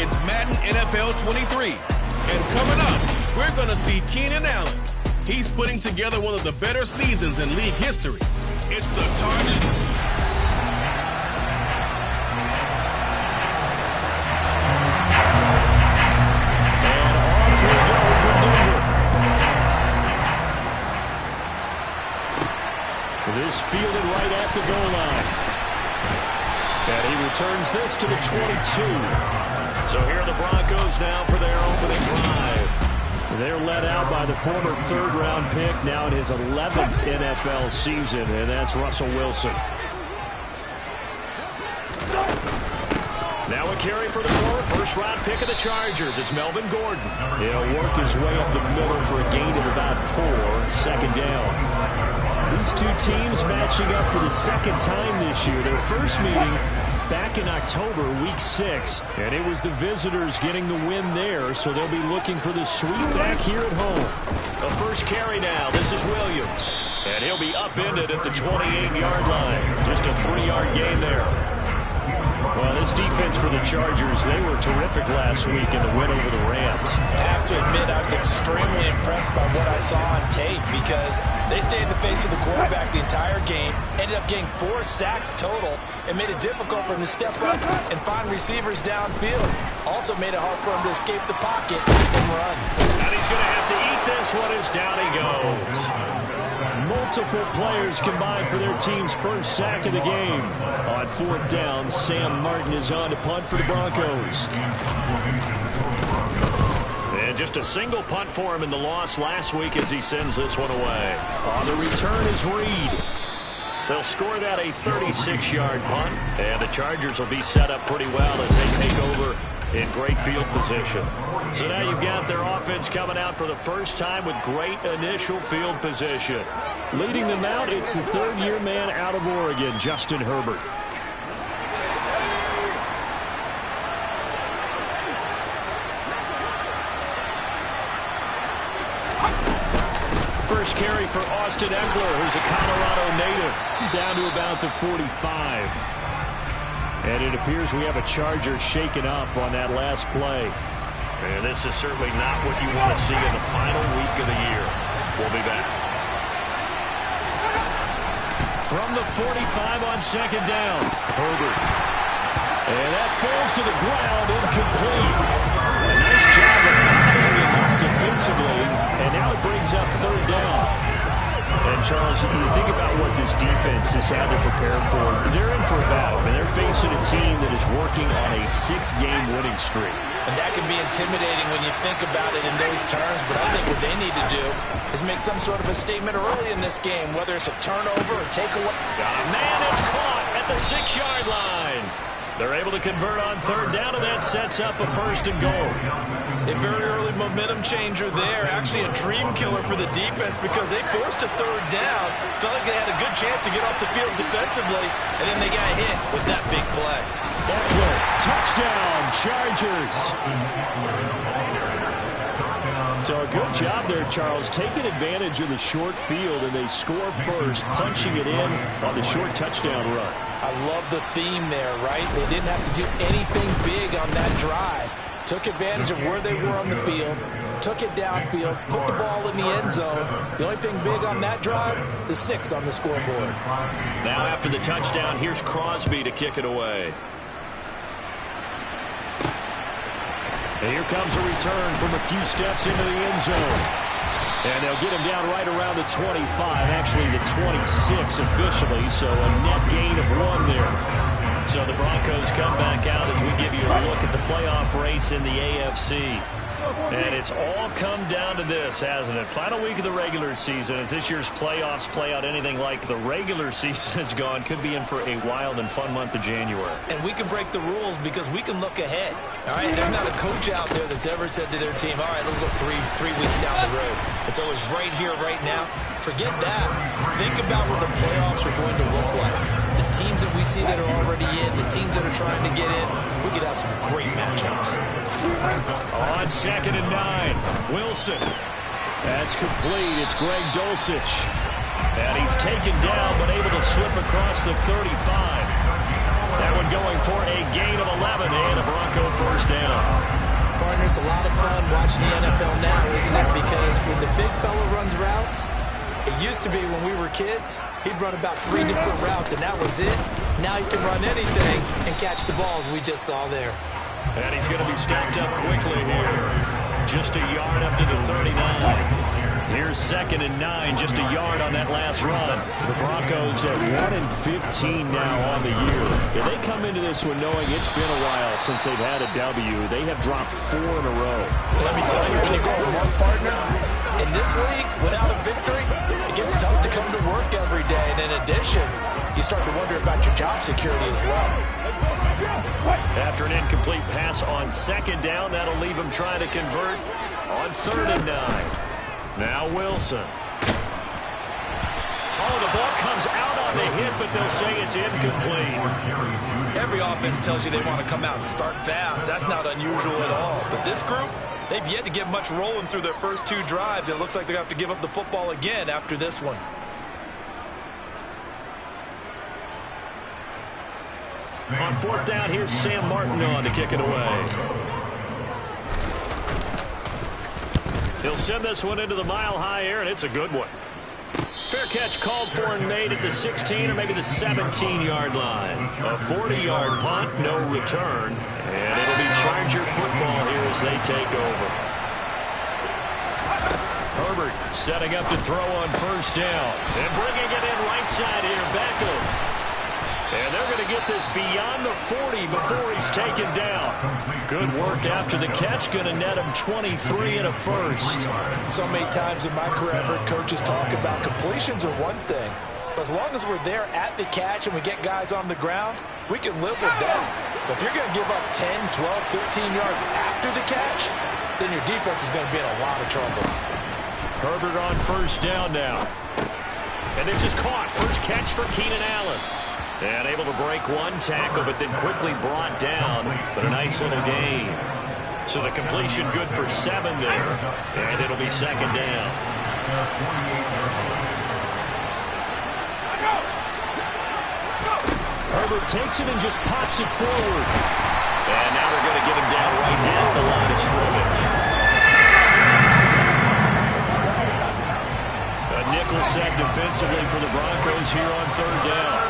It's Madden NFL 23. And coming up, we're going to see Keenan Allen. He's putting together one of the better seasons in league history. It's the Chargers. This fielded right at the goal line. And he returns this to the 22. So here are the Broncos now for their opening drive. They're led out by the former third-round pick, now in his 11th NFL season, and that's Russell Wilson. Now a carry for the first-round pick of the Chargers. It's Melvin Gordon. He'll work his way up the middle for a gain of about 4, second down. These two teams matching up for the second time this year. Their first meeting back in October, week 6. And it was the visitors getting the win there, so they'll be looking for the sweep back here at home. The first carry now. This is Williams. And he'll be upended at the 28-yard line. Just a 3-yard gain there. Well, this defense for the Chargers, they were terrific last week in the win over the Rams. I have to admit, I was extremely impressed by what I saw on tape because they stayed in the face of the quarterback the entire game, ended up getting 4 sacks total, and made it difficult for him to step up and find receivers downfield. Also made it hard for him to escape the pocket and run. And he's going to have to eat this one as down he goes. Multiple players combined for their team's first sack of the game. On 4th down, Sam Martin is on to punt for the Broncos. And just a single punt for him in the loss last week as he sends this one away. On the return is Reed. They'll score that a 36-yard punt, and the Chargers will be set up pretty well as they take over in great field position. So now you've got their offense coming out for the first time with great initial field position. Leading them out, it's the third-year man out of Oregon, Justin Herbert. First carry for Austin Eckler, who's a Colorado native, down to about the 45. And it appears we have a Charger shaken up on that last play. And this is certainly not what you want to see in the final week of the year. We'll be back. From the 45 on second down, Herbert. And that falls to the ground, incomplete. A nice job of bothering him up defensively, and now it brings up third down. And, Charles, you think about what this defense has had to prepare for. They're in for a battle, and they're facing a team that is working on a 6-game winning streak. And that can be intimidating when you think about it in those terms, but I think what they need to do is make some sort of a statement early in this game, whether it's a turnover or takeaway. Got a man that's caught at the 6-yard line. They're able to convert on third down, and that sets up a first and goal. A very early momentum changer there. Actually a dream killer for the defense because they forced a third down. Felt like they had a good chance to get off the field defensively, and then they got hit with that big play. Touchdown, Chargers. So a good job there, Charles, taking advantage of the short field, and they score first, punching it in on the short touchdown run. I love the theme there, right? They didn't have to do anything big on that drive. Took advantage of where they were on the field, took it downfield, put the ball in the end zone. The only thing big on that drive, the 6 on the scoreboard. Now after the touchdown, here's Crosby to kick it away. And here comes a return from a few steps into the end zone. And they'll get him down right around the 25, actually the 26 officially, so a net gain of 1 there. So the Broncos come back out as we give you a look at the playoff race in the AFC. And it's all come down to this, hasn't it? Final week of the regular season. As this year's playoffs play out anything like the regular season has gone, could be in for a wild and fun month of January. And we can break the rules because we can look ahead. All right, there's not a coach out there that's ever said to their team, all right, let's look three weeks down the road. It's always right here, right now. Forget that. Think about what the playoffs are going to look like. The teams that we see that are already in, the teams that are trying to get in, we could have some great matchups. On 2nd and 9, Wilson. That's complete. It's Greg Dulcich. And he's taken down but able to slip across the 35. That one one going for a gain of 11 and a Bronco first down. Partner, it's a lot of fun watching the NFL now, isn't it? Because when the big fella runs routes, it used to be when we were kids, he'd run about 3 different routes, and that was it. Now he can run anything and catch the balls we just saw there. And he's going to be stopped up quickly here. Just a yard up to the 39. Here's 2nd and 9, just a yard on that last run. The Broncos at 1-15 now on the year. Yeah, they come into this one knowing it's been a while since they've had a W. They have dropped 4 in a row. Let me tell you, when you go to work, partner, in this league, without a victory, it gets tough to come to work every day. And in addition, you start to wonder about your job security as well. After an incomplete pass on 2nd down, that'll leave him trying to convert on 3rd and 9. Now Wilson. Oh, the ball comes out on the hit, but they'll say it's incomplete. Every offense tells you they want to come out and start fast. That's not unusual at all. But this group, they've yet to get much rolling through their first 2 drives. It looks like they're going to have to give up the football again after this one. On 4th down, here's Sam Martin on to kick it away. He'll send this one into the mile-high air, and it's a good one. Fair catch called for and made at the 16 or maybe the 17-yard line. A 40-yard punt, no return, and it'll be Charger football here as they take over. Herbert setting up to throw on 1st down, and bringing it in right side here, Beckham. And they're going to get this beyond the 40 before he's taken down. Good work after the catch. Going to net him 23 and a first. So many times in my career I've heard coaches talk about completions are one thing. But as long as we're there at the catch and we get guys on the ground, we can live with that. But if you're going to give up 10, 12, 13 yards after the catch, then your defense is going to be in a lot of trouble. Herbert on 1st down now. And this is caught. First catch for Keenan Allen. And able to break 1 tackle, but then quickly brought down. But a nice little gain. So the completion good for 7 there. And it'll be 2nd down. Herbert takes it and just pops it forward. And now they're going to get him down right at the line of scrimmage. A nickel set defensively for the Broncos here on 3rd down.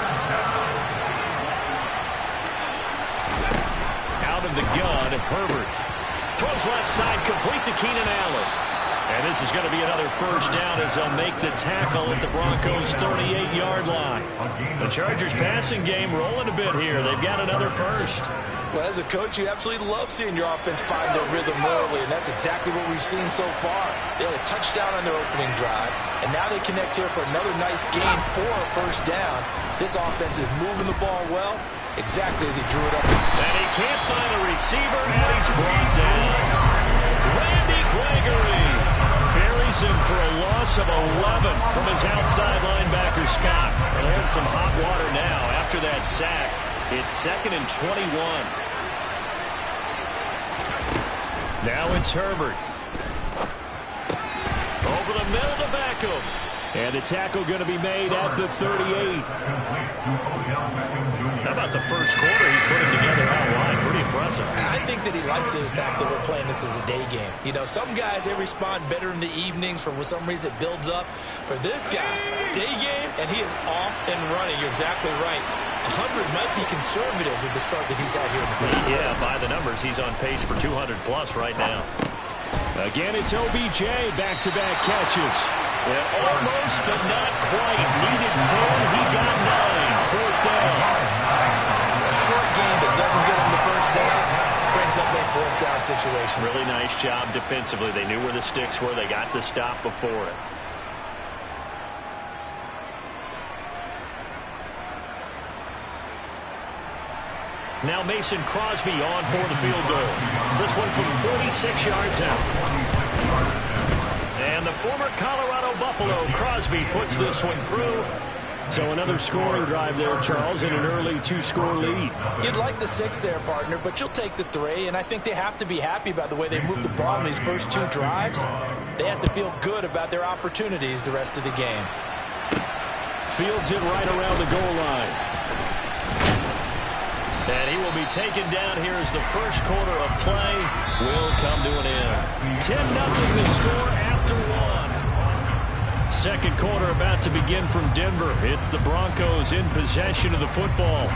Of the gun, Herbert throws left side, complete to Keenan Allen. And this is going to be another first down as they'll make the tackle at the Broncos' 38-yard line. The Chargers passing game rolling a bit here. They've got another first. Well, as a coach, you absolutely love seeing your offense find their rhythm early, and that's exactly what we've seen so far. They had a touchdown on their opening drive, and now they connect here for another nice gain for a first down. This offense is moving the ball well, exactly as he drew it up. And he can't find a receiver, and he's brought down. Randy Gregory buries him for a loss of 11 from his outside linebacker spot. They're in some hot water now after that sack. It's 2nd and 21. Now it's Herbert. Over the middle to Beckham. And the tackle going to be made at the 38. How about the first quarter he's putting together outline? Pretty impressive. I think that he likes the fact that we're playing this as a day game. You know, some guys, they respond better in the evenings. For some reason, it builds up. For this guy, day game, and he is off and running. You're exactly right. 100 might be conservative with the start that he's had here in the first quarter. Yeah, by the numbers, he's on pace for 200-plus right now. Again, it's OBJ, back-to-back catches. And almost, but not quite. Needed 10, he got 9. 4th down. A short game that doesn't get him the first down brings up a 4th down situation. Really nice job defensively. They knew where the sticks were. They got the stop before it. Now Mason Crosby on for the field goal. This one from 46 yards out. And the former Colorado Buffalo, Crosby, puts this one through. So another scoring drive there, Charles, and an early 2-score lead. You'd like the 6 there, partner, but you'll take the 3, and I think they have to be happy about the way they moved the ball in these first 2 drives. They have to feel good about their opportunities the rest of the game. Fields it right around the goal line. And he will be taken down here as the first quarter of play will come to an end. 10-0 the score after one. Second quarter about to begin from Denver. It's the Broncos in possession of the football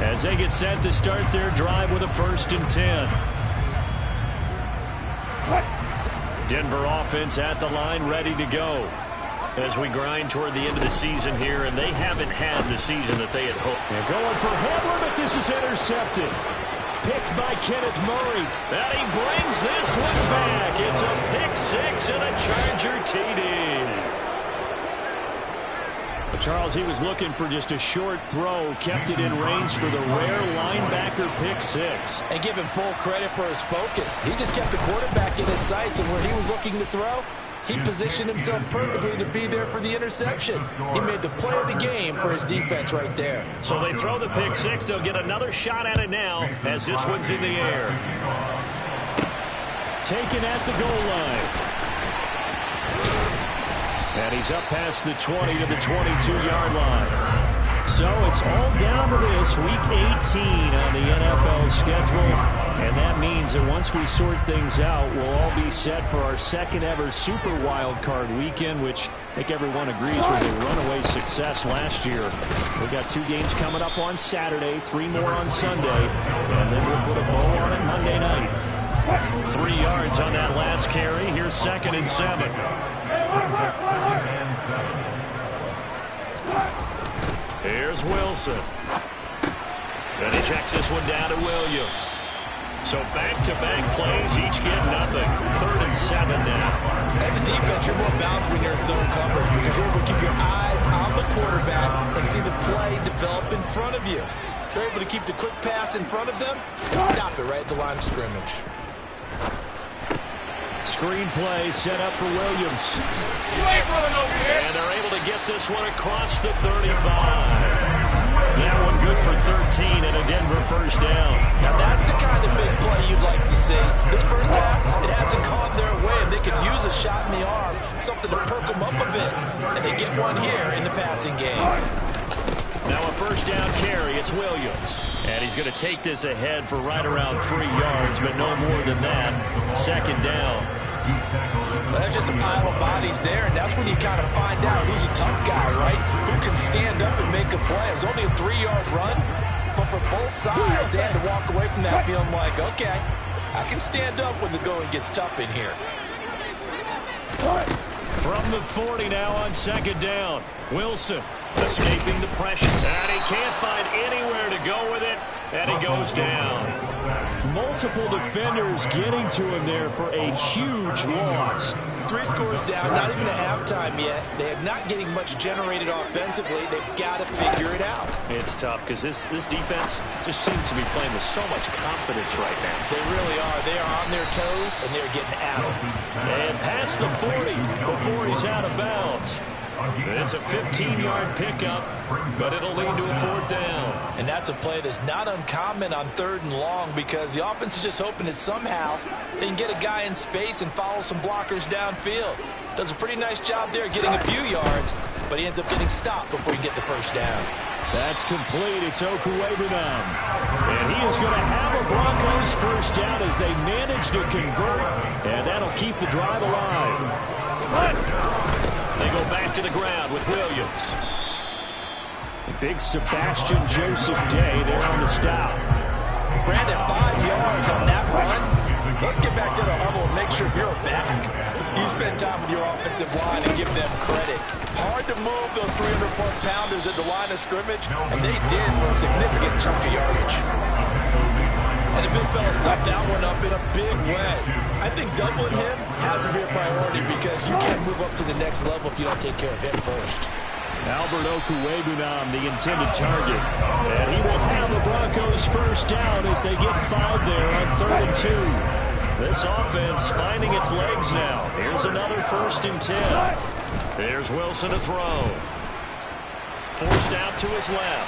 as they get set to start their drive with a 1st and 10. Denver offense at the line, ready to go as we grind toward the end of the season here, and they haven't had the season that they had hoped. And going for Hamler, but this is intercepted. Picked by Kenneth Murray. And he brings this one back. It's a pick six and a Charger TD. But Charles, he was looking for just a short throw, kept it in range for the rare linebacker pick six. And give him full credit for his focus. He just kept the quarterback in his sights, and where he was looking to throw, he positioned himself perfectly to be there for the interception. He made the play of the game for his defense right there. So they throw the pick six. They'll get another shot at it now as this one's in the air. Taken at the goal line. And he's up past the 20 to the 22-yard line. So it's all down to this, Week 18 on the NFL schedule. And that means that once we sort things out, we'll all be set for our second ever Super Wild Card weekend, which I think everyone agrees was a runaway success last year. We've got 2 games coming up on Saturday, 3 more on Sunday, and then we'll put a bow on it Monday night. 3 yards on that last carry. Here's 2nd and 7. Here's Wilson. And he checks this one down to Williams. So back-to-back plays, each get nothing. 3rd and 7 now. As a defense, you're more balanced when you're in zone coverage because you're able to keep your eyes on the quarterback and see the play develop in front of you. You're able to keep the quick pass in front of them and stop it right at the line of scrimmage. Screen play set up for Williams. And they're able to get this one across the 35. That one good for 13 and a Denver first down. Now that's the kind of big play you'd like to see. This first half, it hasn't gone their way, and they could use a shot in the arm, something to perk them up a bit. And they get one here in the passing game. Now a first down carry, it's Williams. And he's going to take this ahead for right around 3 yards, but no more than that. 2nd down. Well, there's just a pile of bodies there, and that's when you kind of find out who's a tough guy, right? Who can stand up and make a play. It was only a 3-yard run, but for both sides, they had to walk away from that feeling like, okay, I can stand up when the going gets tough in here. From the 40 now on 2nd down. Wilson escaping the pressure. And he can't find anywhere to go with it. And he goes down. Multiple defenders getting to him there for a huge loss. 3 scores down, not even a halftime yet. They're not getting much generated offensively. They've got to figure it out. It's tough because this defense just seems to be playing with so much confidence right now. They really are. They are on their toes, and they're getting at them. And past the 40 before he's out of bounds. It's a 15-yard pickup, but it'll lead to a 4th down. And that's a play that's not uncommon on 3rd and long because the offense is just hoping that somehow they can get a guy in space and follow some blockers downfield. Does a pretty nice job there getting a few yards, but he ends up getting stopped before he can get the first down. That's complete. It's Okuwebunam. And he is going to have a Broncos first down as they manage to convert, and that'll keep the drive alive. They go back to the ground with Williams. Big Sebastian Joseph Day there on the stop. Brandon, 5 yards on that run. Let's get back to the huddle and make sure you're back. You spend time with your offensive line and give them credit. Hard to move those 300-plus pounders at the line of scrimmage, and they did for a significant chunk of yardage. And the big fella stuffed that one up in a big way. I think doubling him has to be a priority because you can't move up to the next level if you don't take care of him first. Albert Okuwebunam, the intended target. And he will have the Broncos first down as they get 5 there on 3rd and 2. This offense finding its legs now. Here's another 1st and 10. There's Wilson to throw. Forced out to his left.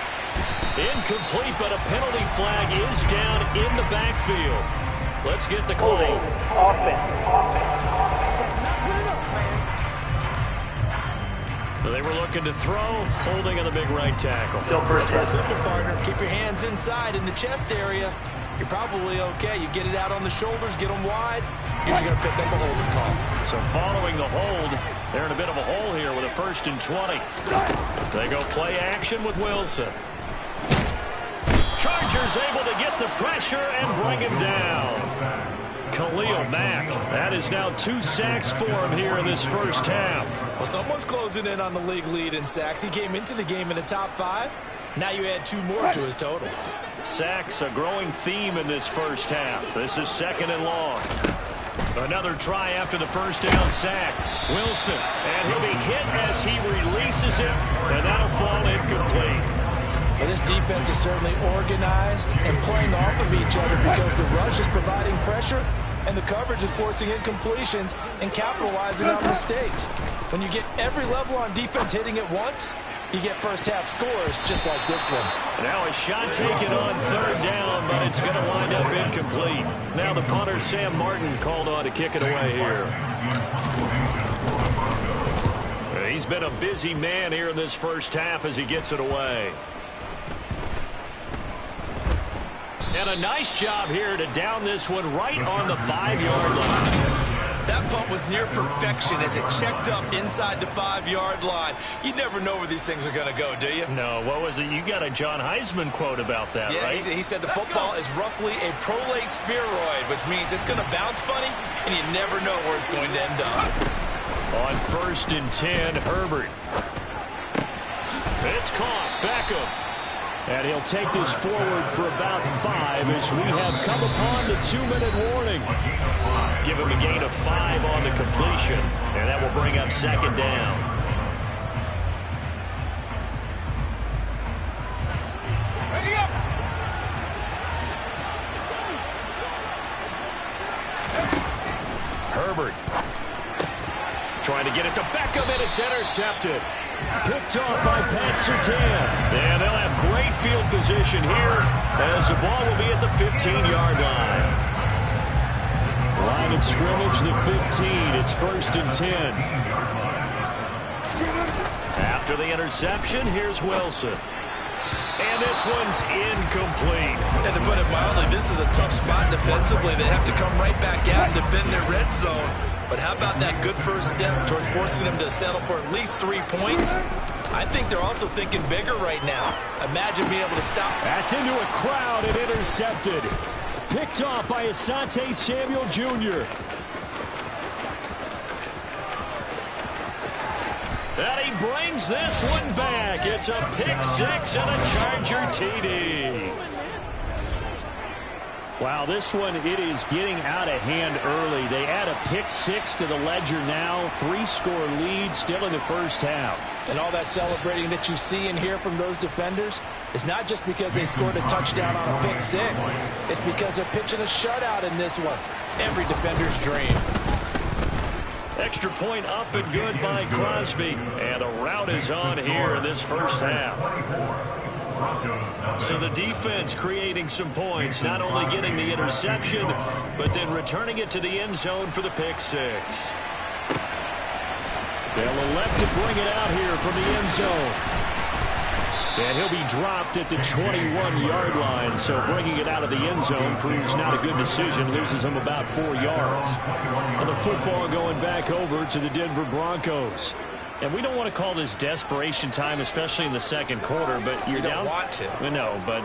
Incomplete, but a penalty flag is down in the backfield. Let's get the call. They were looking to throw, holding on the big right tackle. That's real simple, partner. Keep your hands inside in the chest area. You're probably okay. You get it out on the shoulders, get them wide. Usually going to pick up a holding call. So following the hold, they're in a bit of a hole here with a 1st and 20. They go play action with Wilson. Chargers able to get the pressure and bring him down. Khalil Mack, that is now 2 sacks for him here in this first half. Well, someone's closing in on the league lead in sacks. He came into the game in the top 5. Now you add 2 more to his total. Sacks, a growing theme in this first half. This is 2nd and long. Another try after the first down sack. Wilson, and he'll be hit as he releases it, and that'll fall incomplete. Well, this defense is certainly organized and playing off of each other because the rush is providing pressure and the coverage is forcing incompletions and capitalizing on mistakes. When you get every level on defense hitting at once, you get first half scores just like this one. Now a shot taken on 3rd down, but it's going to wind up incomplete. Now the punter, Sam Martin, called on to kick it away here. He's been a busy man here in this first half as he gets it away. And a nice job here to down this one right on the 5-yard line. That punt was near perfection as it checked up inside the 5-yard line. You never know where these things are going to go, do you? No, what was it? You got a John Heisman quote about that, right? He said the football is roughly a prolate spheroid, which means it's going to bounce funny, and you never know where it's going to end up. On 1st and 10, Herbert. It's caught. Beckham. And he'll take this forward for about 5 as we have come upon the 2-minute warning. Give him a gain of 5 on the completion, and that will bring up 2nd down. Ready up. Herbert trying to get it to Beckham, and it's intercepted. Picked off by Pat Surtain. And they'll have great field position here as the ball will be at the 15-yard line. Line of scrimmage, the 15. It's 1st and 10. After the interception, here's Wilson. And this one's incomplete. And to put it mildly, this is a tough spot defensively. They have to come right back out and defend their red zone. But how about that good first step towards forcing them to settle for at least 3 points? I think they're also thinking bigger right now. Imagine being able to stop. That's into a crowd and intercepted. Picked off by Asante Samuel Jr. And he brings this one back. It's a pick 6 and a Charger TD. Wow, this one, it is getting out of hand early. They add a pick 6 to the ledger now. 3-score lead still in the first half. And all that celebrating that you see and hear from those defenders is not just because they scored a touchdown on a pick 6. It's because they're pitching a shutout in this one. Every defender's dream. Extra point up and good by Crosby. And a rout is on here in this first half. So the defense creating some points, not only getting the interception, but then returning it to the end zone for the pick 6. They'll elect to bring it out here from the end zone. And he'll be dropped at the 21-yard line, so bringing it out of the end zone proves not a good decision, loses him about 4 yards. And the football going back over to the Denver Broncos. And we don't want to call this desperation time, especially in the second quarter, but you're down. You don't want to. No, but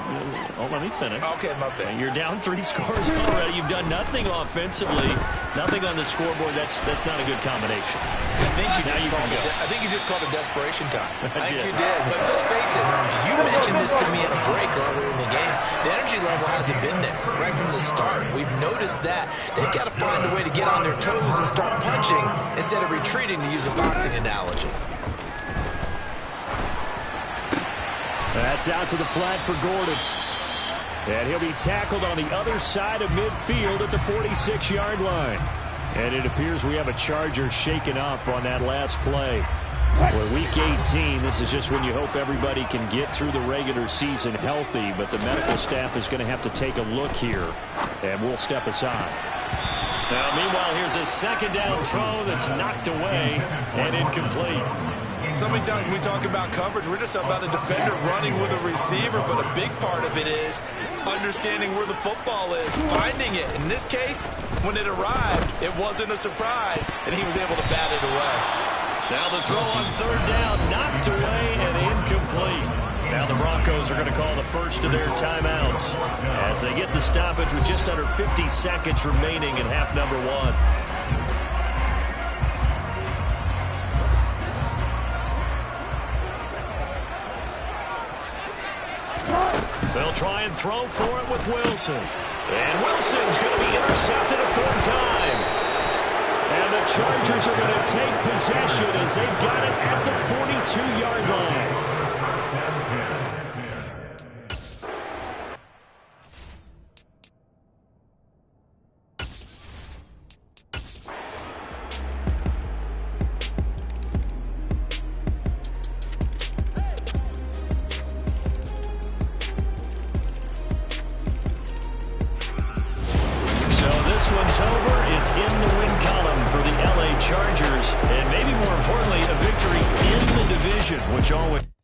let me finish. Okay, my bad. You're down 3 scores already. You've done nothing offensively, nothing on the scoreboard. That's not a good combination. I think you just called it desperation time. I think you did. But let's face it, you mentioned this to me in a break earlier in the game. The energy level hasn't been there right from the start. We've noticed that. They've got to find a way to get on their toes and start punching instead of retreating, to use a boxing analogy. That's out to the flat for Gordon. And he'll be tackled on the other side of midfield at the 46-yard line. And it appears we have a Charger shaken up on that last play. Well, Week 18, this is just when you hope everybody can get through the regular season healthy, but the medical staff is going to have to take a look here, and we'll step aside. Now, meanwhile, here's a second down throw that's knocked away and incomplete. So many times when we talk about coverage, we're just about a defender running with a receiver, but a big part of it is understanding where the football is, finding it. In this case, when it arrived, it wasn't a surprise, and he was able to bat it away. Now the throw on third down, knocked away and incomplete. Now the Broncos are going to call the first of their timeouts as they get the stoppage with just under 50 seconds remaining in half number one. They'll try and throw for it with Wilson. And Wilson's going to be intercepted a third time. And the Chargers are going to take possession as they've got it at the 42-yard line. This one's over. It's in the win column for the LA Chargers. And maybe more importantly, a victory in the division, which always...